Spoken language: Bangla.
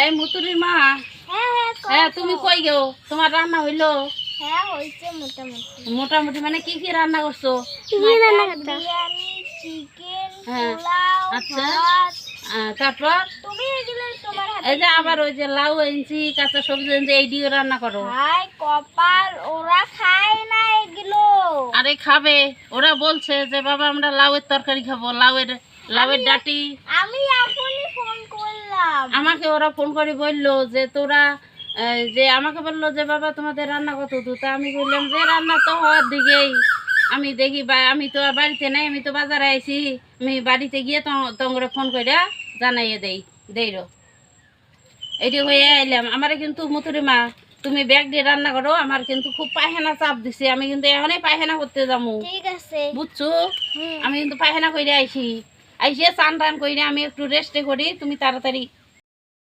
এই মুতুরির মা, হ্যাঁ হ্যাঁ হ্যাঁ তুমি কই গো? তোমার রান্না হইলো? হ্যাঁ হইছে মোটামুটি। মোটামুটি মানে কি কি রান্না করছো? কি রান্না করতে? বিরিয়ানি, চিকেন, হ্যাঁ, পোলাও, আচ্ছা। ভাত। তারপর তুমি এগুলো তোমার হাতে এই যে আবার ওই যে লাউ এনেছি, কাঁচা সবজি এনেছি, এই দিয়ে রান্না করো। হাই কপাল, ওরা খায় না এগুলো। আরে খাবে, ওরা বলছে যে বাবা আমরা লাউয়ের তরকারি খাবো, লাউয়ের ডাঁটি। আমি এখনই ফোন করলাম। আমাকে ওরা ফোন করে বললো যে তোরা যে আমাকে বললো যে বাবা তোমাদের রান্না কত দূর, তা আমি বললাম যে রান্না তো হওয়ার দিকেই। আমি দেখি আমি তো আর বাড়িতে নাই, আমি তো বাজারে আইছি, আমি বাড়িতে গিয়ে তোমরা ফোন করে জানাইয়ে দেইরো এইটি হয়ে আইলাম। আমার কিন্তু মুতুরি মা, তুমি ব্যাগ দিয়ে রান্না করো, আমার কিন্তু খুব পায়খানা চাপ দিছে, আমি কিন্তু এখনই পায়খানা করতে যাবো, ঠিক আছে। বুঝছো? আমি কিন্তু পায়খানা করে আইছি, আইসে চান টান করে আমি একটু রেস্টে করি, তুমি তাড়াতাড়ি